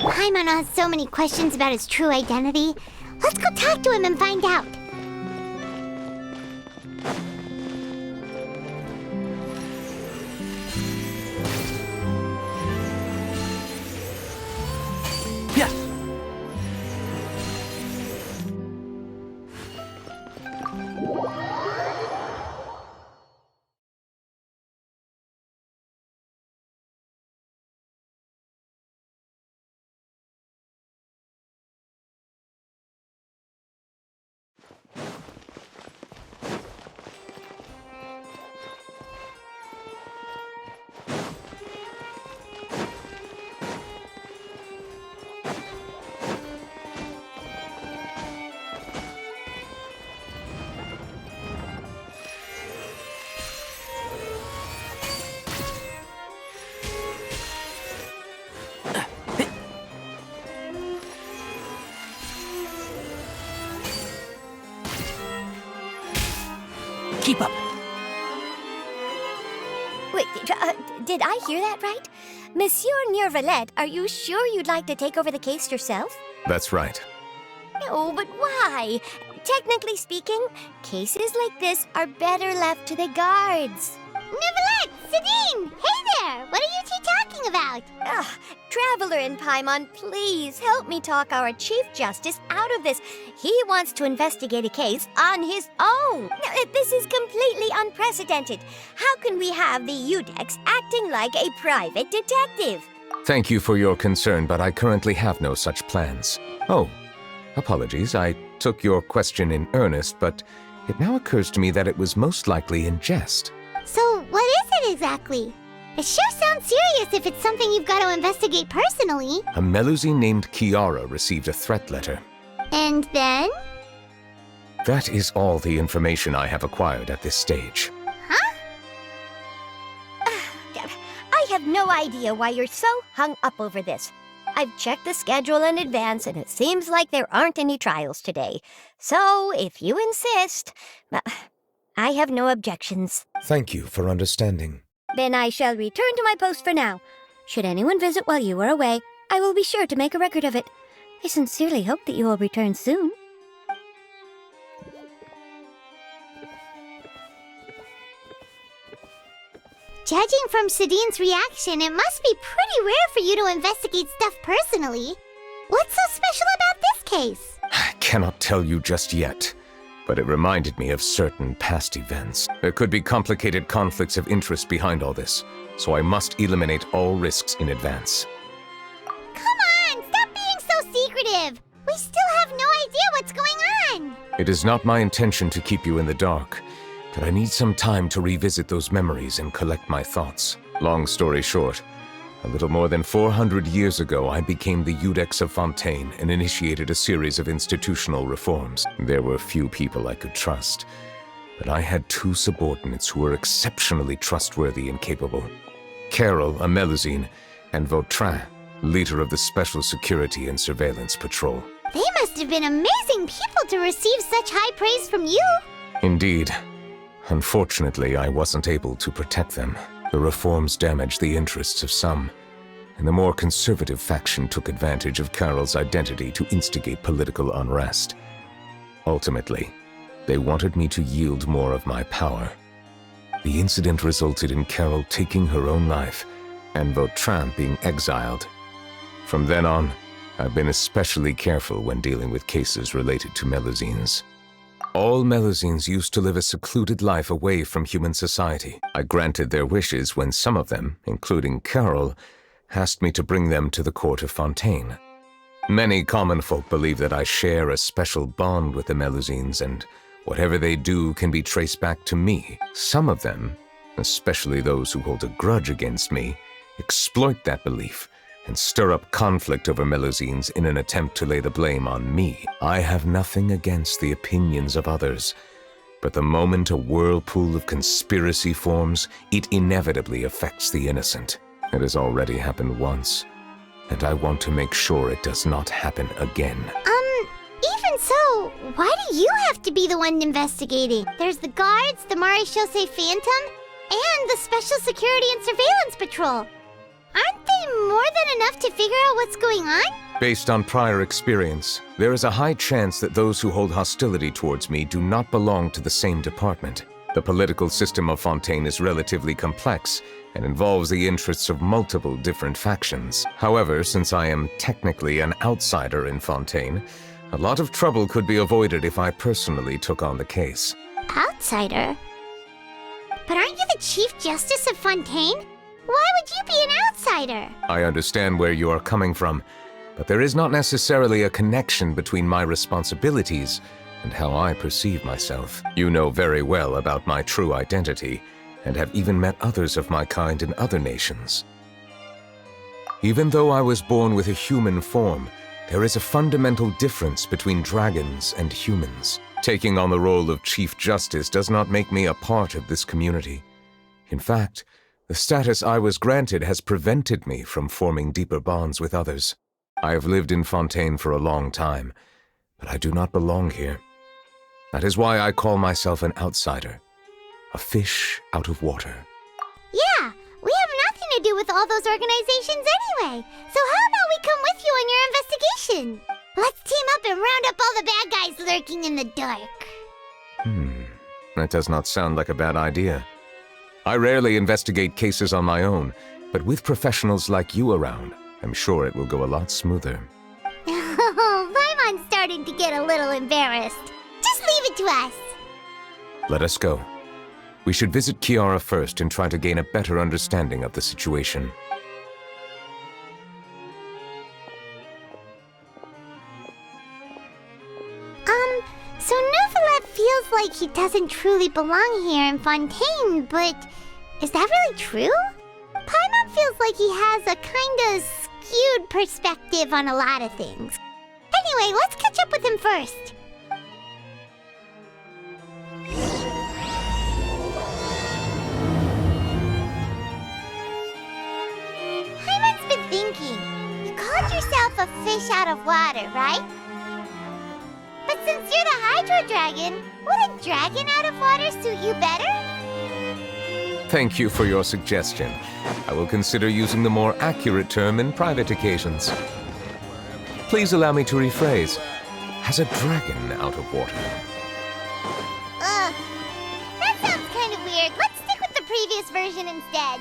Paimon has so many questions about his true identity. Let's go talk to him and find out. Yeah. Keep up. Wait, did I hear that right? Monsieur Neurvalette, are you sure you'd like to take over the case yourself? That's right. No, but why? Technically speaking, cases like this are better left to the guards. Neuvillette! Sidine! Hey there! What are you two talking about? Ugh, Traveler and Paimon, please help me talk our Chief Justice out of this. He wants to investigate a case on his own. Now, this is completely unprecedented. How can we have the Udex acting like a private detective? Thank you for your concern, but I currently have no such plans. Oh, apologies. I took your question in earnest, but it now occurs to me that it was most likely in jest. So, what is it exactly? It sure sounds serious if it's something you've got to investigate personally. A Melusine named Kiara received a threat letter. And then? That is all the information I have acquired at this stage. Huh? I have no idea why you're so hung up over this. I've checked the schedule in advance, and it seems like there aren't any trials today. So, if you insist, I have no objections. Thank you for understanding. Then I shall return to my post for now. Should anyone visit while you are away, I will be sure to make a record of it. I sincerely hope that you will return soon. Judging from Sidine's reaction, it must be pretty rare for you to investigate stuff personally. What's so special about this case? I cannot tell you just yet, but it reminded me of certain past events. There could be complicated conflicts of interest behind all this, so I must eliminate all risks in advance. Come on, stop being so secretive! We still have no idea what's going on! It is not my intention to keep you in the dark, but I need some time to revisit those memories and collect my thoughts. Long story short, a little more than 400 years ago, I became the Udex of Fontaine and initiated a series of institutional reforms. There were few people I could trust, but I had two subordinates who were exceptionally trustworthy and capable. Carol, a Melusine, and Vautrin, leader of the Special Security and Surveillance Patrol. They must have been amazing people to receive such high praise from you! Indeed. Unfortunately, I wasn't able to protect them. The reforms damaged the interests of some, and the more conservative faction took advantage of Carol's identity to instigate political unrest. Ultimately, they wanted me to yield more of my power. The incident resulted in Carol taking her own life, and Vautrin being exiled. From then on, I've been especially careful when dealing with cases related to Melusines. All Melusines used to live a secluded life away from human society. I granted their wishes when some of them, including Carol, asked me to bring them to the court of Fontaine. Many common folk believe that I share a special bond with the Melusines, and whatever they do can be traced back to me. Some of them, especially those who hold a grudge against me, exploit that belief and stir up conflict over Melusines in an attempt to lay the blame on me. I have nothing against the opinions of others, but the moment a whirlpool of conspiracy forms, it inevitably affects the innocent. It has already happened once, and I want to make sure it does not happen again. Even so, why do you have to be the one investigating? There's the guards, the Marechaussee Phantom, and the Special Security and Surveillance Patrol. Aren't they more than enough to figure out what's going on? Based on prior experience, there is a high chance that those who hold hostility towards me do not belong to the same department. The political system of Fontaine is relatively complex and involves the interests of multiple different factions. However, since I am technically an outsider in Fontaine, a lot of trouble could be avoided if I personally took on the case. Outsider? But aren't you the Chief Justice of Fontaine? Why would you be an outsider? I understand where you are coming from, but there is not necessarily a connection between my responsibilities and how I perceive myself. You know very well about my true identity, and have even met others of my kind in other nations. Even though I was born with a human form, there is a fundamental difference between dragons and humans. Taking on the role of Chief Justice does not make me a part of this community. In fact, the status I was granted has prevented me from forming deeper bonds with others. I have lived in Fontaine for a long time, but I do not belong here. That is why I call myself an outsider, a fish out of water. Yeah, we have nothing to do with all those organizations anyway. So how about we come with you on your investigation? Let's team up and round up all the bad guys lurking in the dark. That does not sound like a bad idea. I rarely investigate cases on my own, but with professionals like you around, I'm sure it will go a lot smoother. Oh, Paimon's starting to get a little embarrassed. Just leave it to us. Let us go. We should visit Kiara first and try to gain a better understanding of the situation. So Neuvillette feels like he doesn't truly belong here in Fontaine, but is that really true? Paimon feels like he has a kinda skewed perspective on a lot of things. Anyway, let's catch up with him first. Paimon's been thinking. You called yourself a fish out of water, right? But since you're the Hydro Dragon, would a dragon out of water suit you better? Thank you for your suggestion. I will consider using the more accurate term in private occasions. Please allow me to rephrase. Has a dragon out of water? That sounds kind of weird. Let's stick with the previous version instead.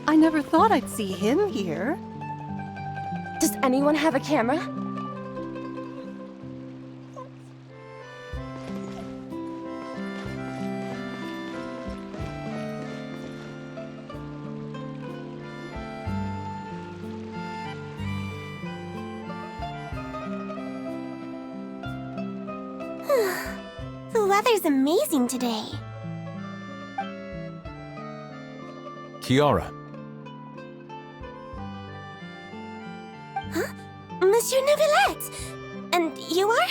I never thought I'd see him here. Does anyone have a camera? The weather's amazing today. Kiara. Monsieur Neuvillette! And you are?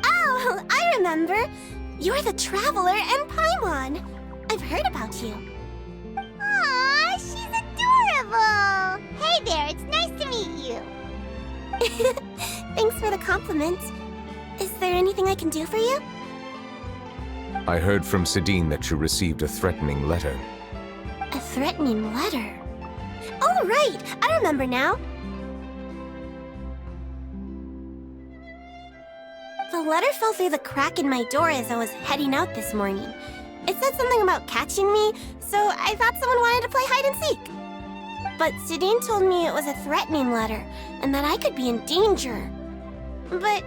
Oh, I remember. You're the Traveler and Paimon. I've heard about you. Aw, she's adorable! Hey there, it's nice to meet you. Thanks for the compliment. Is there anything I can do for you? I heard from Sidine that you received a threatening letter. A threatening letter? Oh, right! I remember now. The letter fell through the crack in my door as I was heading out this morning. It said something about catching me, so I thought someone wanted to play hide and seek. But Sidine told me it was a threatening letter, and that I could be in danger. But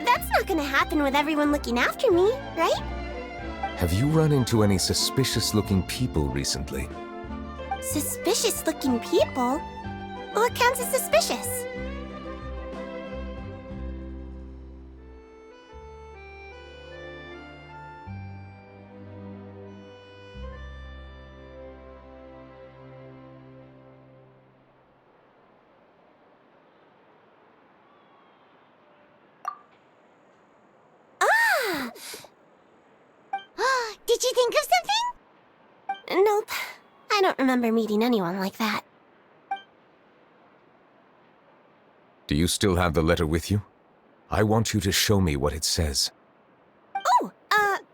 that's not gonna happen with everyone looking after me, right? Have you run into any suspicious-looking people recently? Suspicious-looking people? What counts as suspicious? Did you think of something? Nope. I don't remember meeting anyone like that. Do you still have the letter with you? I want you to show me what it says. Oh,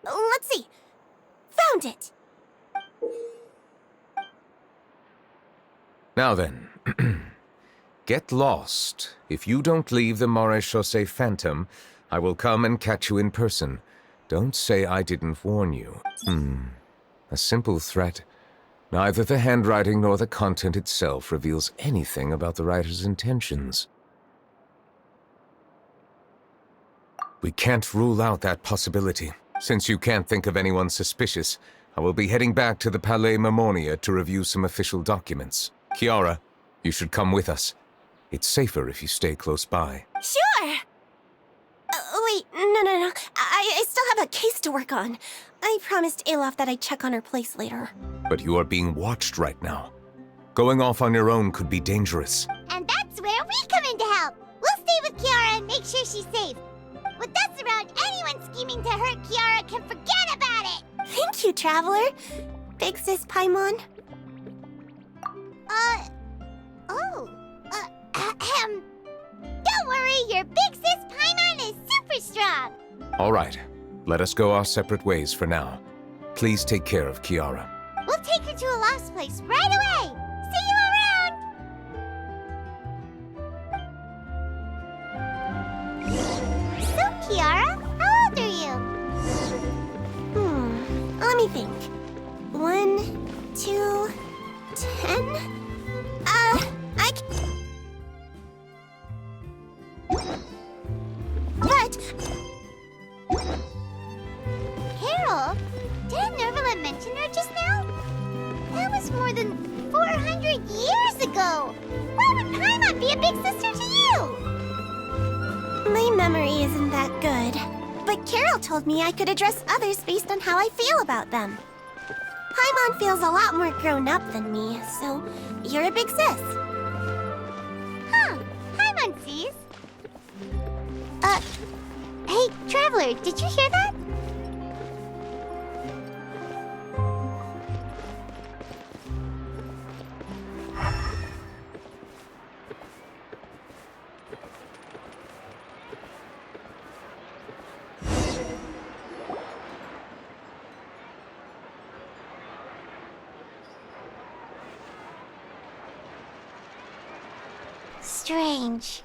let's see. Found it. Now then, get lost. If you don't leave the Maréchaussée Phantom, I will come and catch you in person. Don't say I didn't warn you. A simple threat. Neither the handwriting nor the content itself reveals anything about the writer's intentions. We can't rule out that possibility. Since you can't think of anyone suspicious, I will be heading back to the Palais Mermonia to review some official documents. Kiara, you should come with us. It's safer if you stay close by. Sure! Wait, no. I still have a case to work on. I promised Alof that I'd check on her place later. But you are being watched right now. Going off on your own could be dangerous. And that's where we come in to help. We'll stay with Kiara and make sure she's safe. With us around, anyone scheming to hurt Kiara can forget about it! Thank you, Traveler. Big Sis Paimon. Don't worry, your Big Sis Paimon is super strong! All right, let us go our separate ways for now. Please take care of Kiara. We'll take her to a lost place right away! See you around! So, Kiara, how old are you? Let me think. 1, 2, 10? But... Carol? Didn't Nervala mention her just now? That was more than 400 years ago! Why would Paimon be a big sister to you? My memory isn't that good. But Carol told me I could address others based on how I feel about them. Paimon feels a lot more grown up than me, so you're a big sis. Huh, Paimon sees. Hey, Traveler, did you hear that? Strange.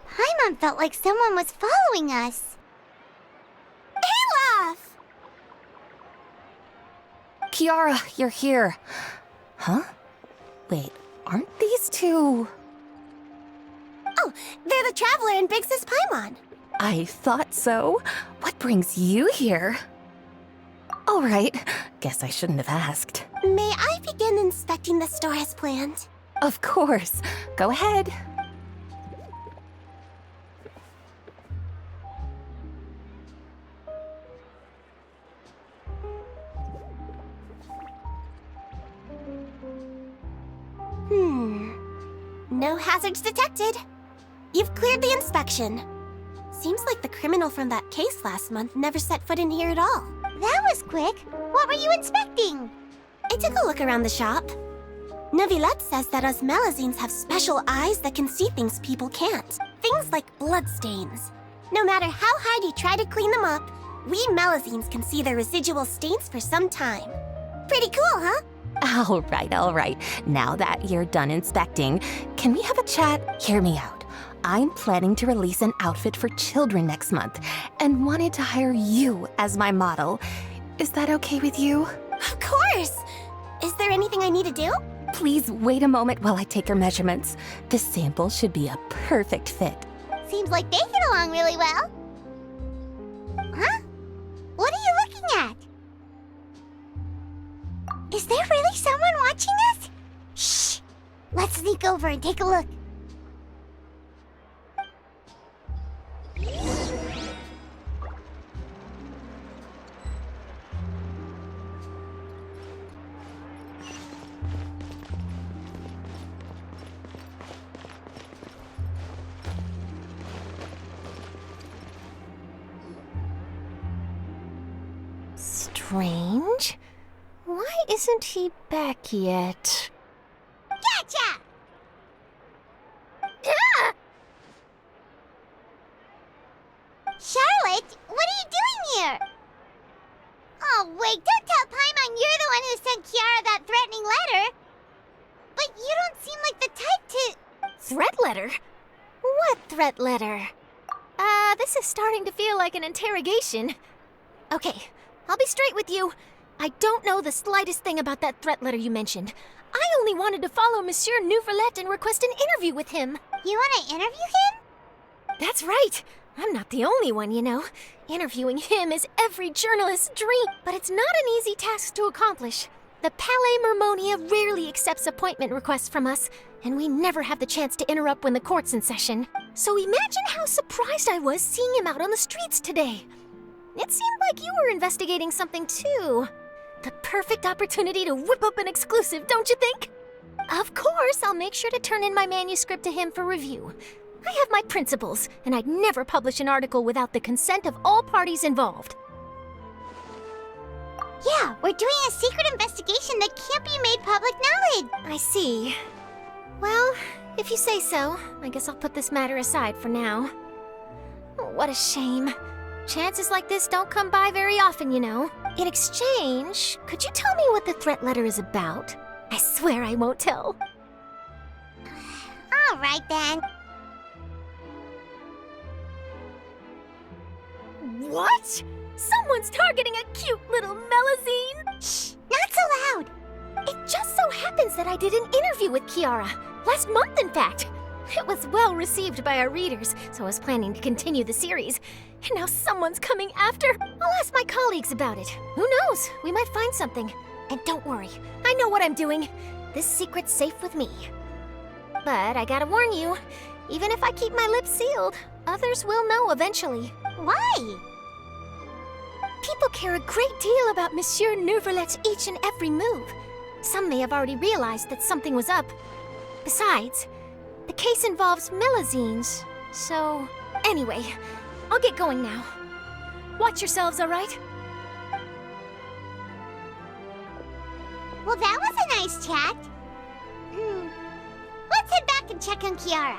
Paimon felt like someone was following us. Alof! Kiara, you're here. Huh? Wait, aren't these two? Oh, they're the Traveler and Big Sis Paimon. I thought so. What brings you here? All right, guess I shouldn't have asked. May I begin inspecting the store as planned? Of course. Go ahead. No hazards detected. You've cleared the inspection. Seems like the criminal from that case last month never set foot in here at all. That was quick. What were you inspecting? I took a look around the shop. Neuvillette says that us Melusines have special eyes that can see things people can't. Things like bloodstains. No matter how hard you try to clean them up, we Melusines can see their residual stains for some time. Pretty cool, huh? All right. Now that you're done inspecting, can we have a chat? Hear me out. I'm planning to release an outfit for children next month and wanted to hire you as my model. Is that okay with you? Of course! Is there anything I need to do? Please wait a moment while I take your measurements. This sample should be a perfect fit. Seems like they get along really well. Huh? What are you looking at? Is there really someone watching us? Shh! Let's sneak over and take a look. Strange. Why isn't he back yet? Gotcha! Ah! Charlotte, what are you doing here? Oh, wait, don't tell Paimon you're the one who sent Kiara that threatening letter. But you don't seem like the type to... Threat letter? What threat letter? This is starting to feel like an interrogation. Okay, I'll be straight with you. I don't know the slightest thing about that threat letter you mentioned. I only wanted to follow Monsieur Neuvillette and request an interview with him. You want to interview him? That's right. I'm not the only one, you know. Interviewing him is every journalist's dream, but it's not an easy task to accomplish. The Palais Mermonia rarely accepts appointment requests from us, and we never have the chance to interrupt when the court's in session. So imagine how surprised I was seeing him out on the streets today. It seemed like you were investigating something too. The perfect opportunity to whip up an exclusive, don't you think? Of course, I'll make sure to turn in my manuscript to him for review. I have my principles, and I'd never publish an article without the consent of all parties involved. Yeah, we're doing a secret investigation that can't be made public knowledge. I see. Well, if you say so, I guess I'll put this matter aside for now. What a shame. Chances like this don't come by very often, you know. In exchange, could you tell me what the threat letter is about? I swear I won't tell. All right, then. What? Someone's targeting a cute little Melusine? Shh, not so loud. It just so happens that I did an interview with Kiara. Last month, in fact. It was well received by our readers, so I was planning to continue the series. And now someone's coming after. I'll ask my colleagues about it. Who knows? We might find something. And don't worry, I know what I'm doing. This secret's safe with me. But I gotta warn you, even if I keep my lips sealed, others will know eventually. Why? People care a great deal about Monsieur Neuvillette's each and every move. Some may have already realized that something was up. Besides, the case involves Melusines, so... Anyway, I'll get going now. Watch yourselves, all right? Well, that was a nice chat. Let's head back and check on Kiara.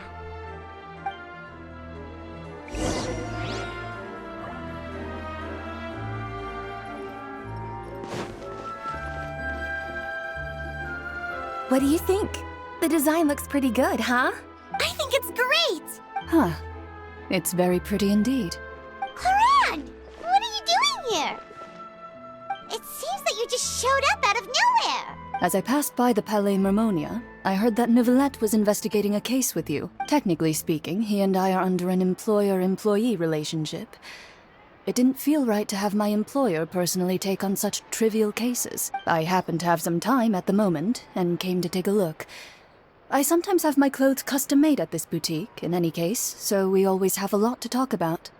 What do you think? The design looks pretty good, huh? I think it's great! Huh. It's very pretty indeed. Haran! What are you doing here? It seems that you just showed up out of nowhere. As I passed by the Palais Mermonia, I heard that Neuvillette was investigating a case with you. Technically speaking, he and I are under an employer-employee relationship. It didn't feel right to have my employer personally take on such trivial cases. I happened to have some time at the moment, and came to take a look. I sometimes have my clothes custom-made at this boutique, in any case, so we always have a lot to talk about.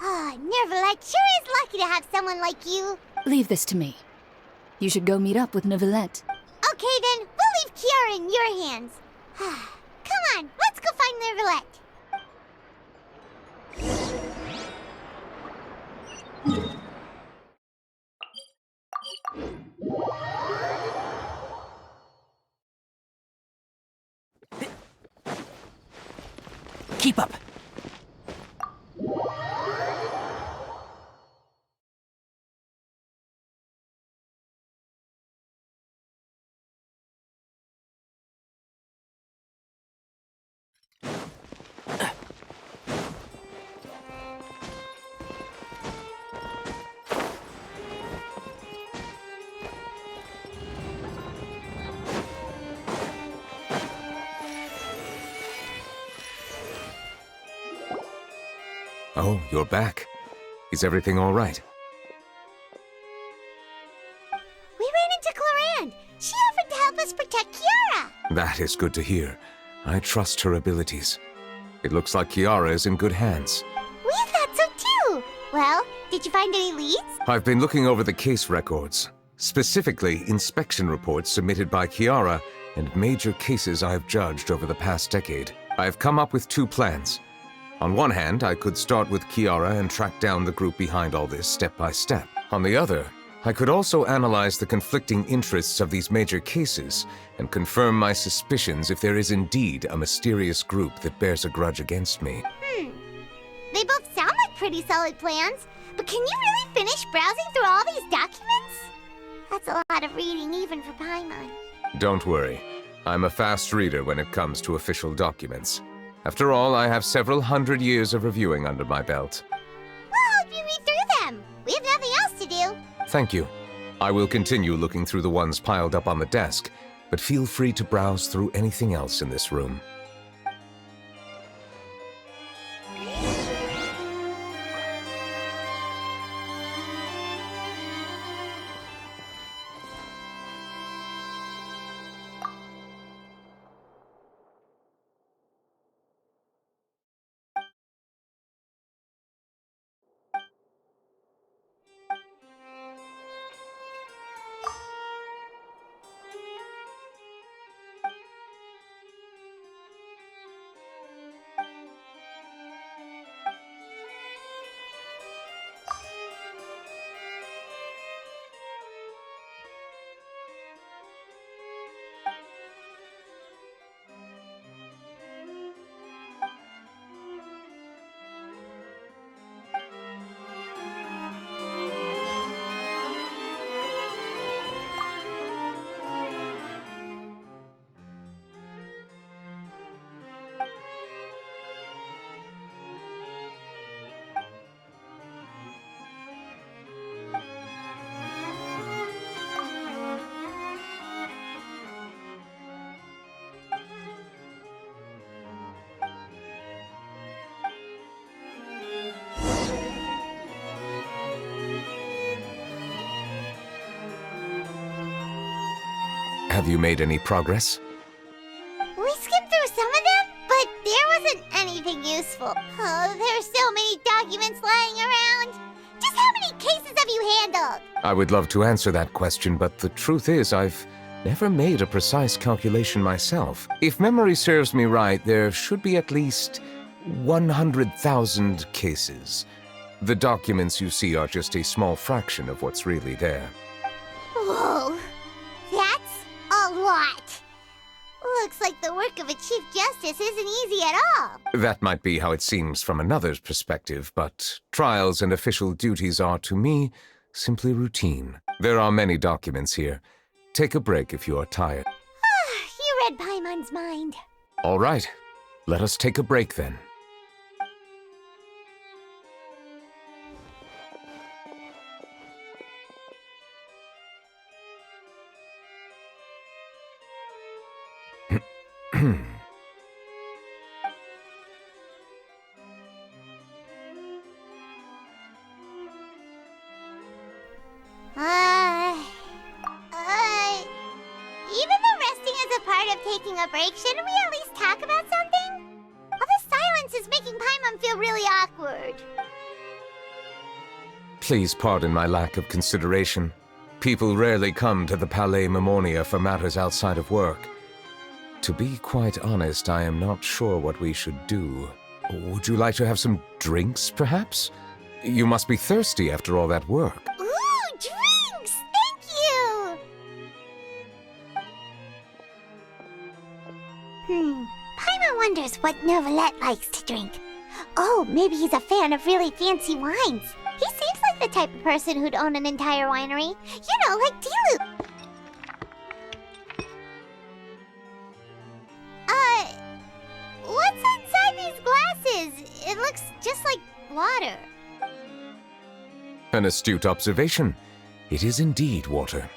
Ah, Neuvillette sure is lucky to have someone like you. Leave this to me. You should go meet up with Neuvillette. Okay then, we'll leave Kiara in your hands. Come on, let's go find Neuvillette. Keep up. Oh, you're back. Is everything all right? We ran into Clorinde. She offered to help us protect Kiara. That is good to hear. I trust her abilities. It looks like Kiara is in good hands. We thought so too. Well, did you find any leads? I've been looking over the case records, specifically inspection reports submitted by Kiara and major cases I've judged over the past decade. I have come up with two plans. On one hand, I could start with Kiara and track down the group behind all this step by step. On the other, I could also analyze the conflicting interests of these major cases and confirm my suspicions if there is indeed a mysterious group that bears a grudge against me. They both sound like pretty solid plans, but can you really finish browsing through all these documents? That's a lot of reading even for Paimon. Don't worry. I'm a fast reader when it comes to official documents. After all, I have several hundred years of reviewing under my belt. We'll help you read through them. We have nothing else to do. Thank you. I will continue looking through the ones piled up on the desk, but feel free to browse through anything else in this room. Have you made any progress? We skimmed through some of them, but there wasn't anything useful. Oh, there are so many documents lying around. Just how many cases have you handled? I would love to answer that question, but the truth is I've never made a precise calculation myself. If memory serves me right, there should be at least 100,000 cases. The documents you see are just a small fraction of what's really there. Whoa, that's a lot. Looks like the work of a Chief Justice isn't easy at all. That might be how it seems from another's perspective, but trials and official duties are, to me, simply routine. There are many documents here. Take a break if you are tired. You read Paimon's mind. All right, let us take a break then. Even though resting is a part of taking a break, shouldn't we at least talk about something? All the silence is making Paimon feel really awkward. Please pardon my lack of consideration. People rarely come to the Palais Mermonia for matters outside of work. To be quite honest, I am not sure what we should do. Would you like to have some drinks, perhaps? You must be thirsty after all that work. Ooh, drinks! Thank you! Paimon wonders what Novelette likes to drink. Oh, maybe he's a fan of really fancy wines. He seems like the type of person who'd own an entire winery. You know, like Diluc. What's inside these glasses? It looks just like water. An astute observation. It is indeed water.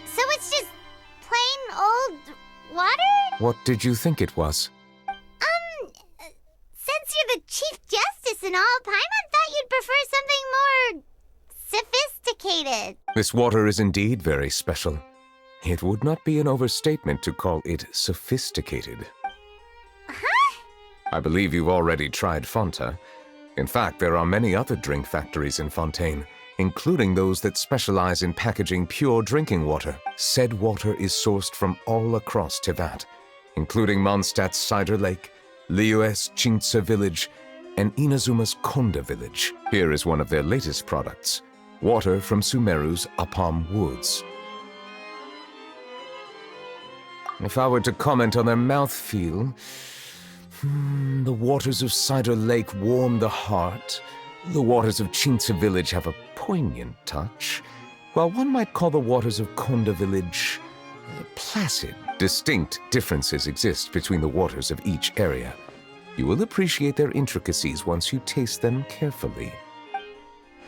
So it's just plain old water? What did you think it was? Since you're the Chief Justice and all, Paimon thought you'd prefer something more sophisticated. This water is indeed very special. It would not be an overstatement to call it sophisticated. Huh? I believe you've already tried Fonta. In fact, there are many other drink factories in Fontaine, including those that specialize in packaging pure drinking water. Said water is sourced from all across Teyvat, including Mondstadt's Cider Lake, Liyue's Chintsa Village, and Inazuma's Konda Village. Here is one of their latest products, water from Sumeru's Apam Woods. If I were to comment on their mouthfeel, the waters of Cider Lake warm the heart. The waters of Chintsa Village have a poignant touch, while one might call the waters of Konda Village placid. Distinct differences exist between the waters of each area. You will appreciate their intricacies once you taste them carefully.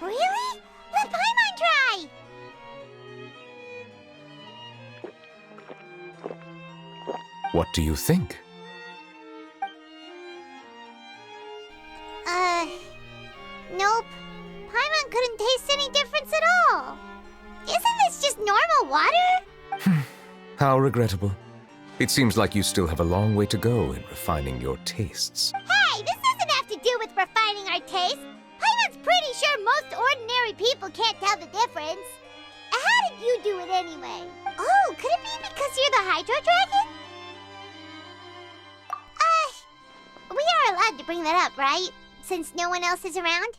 Really? Let Paimon try! What do you think? Nope. Paimon couldn't taste any difference at all. Isn't this just normal water? How regrettable. It seems like you still have a long way to go in refining your tastes. Hey, this doesn't have to do with refining our taste. Paimon's pretty sure most ordinary people can't tell the difference. How did you do it anyway? Oh, could it be because you're the Hydro Dragon? We are allowed to bring that up, right? Since no one else is around?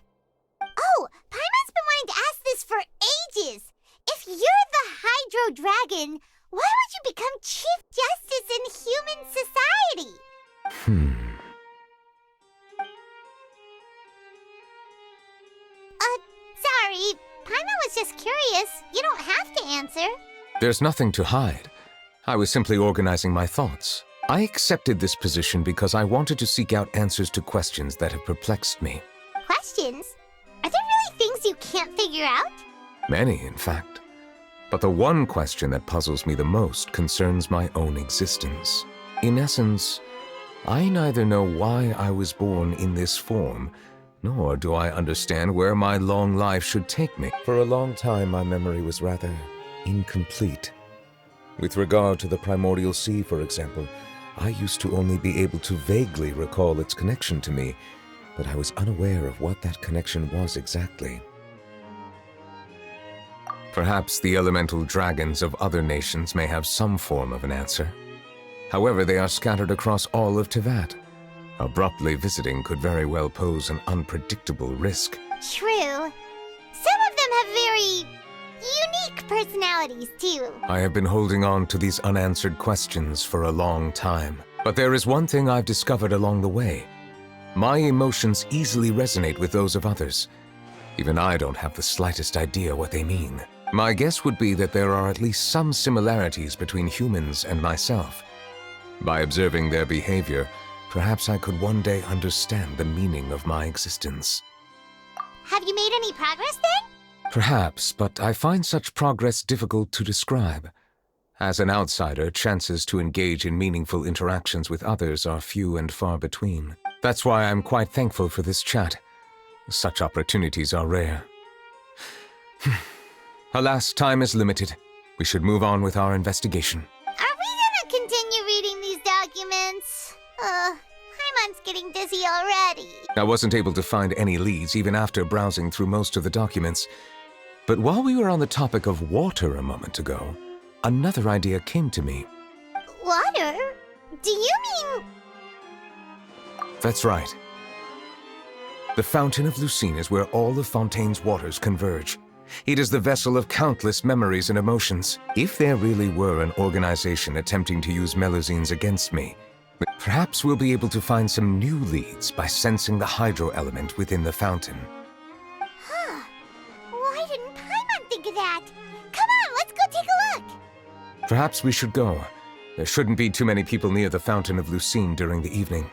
Oh, Paimon's been wanting to ask this for ages. If you're the Hydro Dragon, why would you become Chief Justice in human society? Sorry. Paimon was just curious. You don't have to answer. There's nothing to hide. I was simply organizing my thoughts. I accepted this position because I wanted to seek out answers to questions that have perplexed me. Questions? Are there really things you can't figure out? Many, in fact. But the one question that puzzles me the most concerns my own existence. In essence, I neither know why I was born in this form, nor do I understand where my long life should take me. For a long time, my memory was rather incomplete. With regard to the primordial sea, for example, I used to only be able to vaguely recall its connection to me, but I was unaware of what that connection was exactly. Perhaps the elemental dragons of other nations may have some form of an answer. However, they are scattered across all of Teyvat. Abruptly visiting could very well pose an unpredictable risk. True. Some of them have very unique personalities, too. I have been holding on to these unanswered questions for a long time. But there is one thing I've discovered along the way. My emotions easily resonate with those of others. Even I don't have the slightest idea what they mean. My guess would be that there are at least some similarities between humans and myself. By observing their behavior, perhaps I could one day understand the meaning of my existence. Have you made any progress then? Perhaps, but I find such progress difficult to describe. As an outsider, chances to engage in meaningful interactions with others are few and far between. That's why I'm quite thankful for this chat. Such opportunities are rare. Alas, time is limited. We should move on with our investigation. Are we gonna continue reading these documents? Paimon's getting dizzy already. I wasn't able to find any leads even after browsing through most of the documents. But while we were on the topic of water a moment ago, another idea came to me. Water? Do you mean... That's right. The Fountain of Lucine is where all of Fontaine's waters converge. It is the vessel of countless memories and emotions. If there really were an organization attempting to use Melusines against me, perhaps we'll be able to find some new leads by sensing the hydro element within the fountain. Huh. Why didn't Paimon think of that? Come on, let's go take a look. Perhaps we should go. There shouldn't be too many people near the Fountain of Lucine during the evening.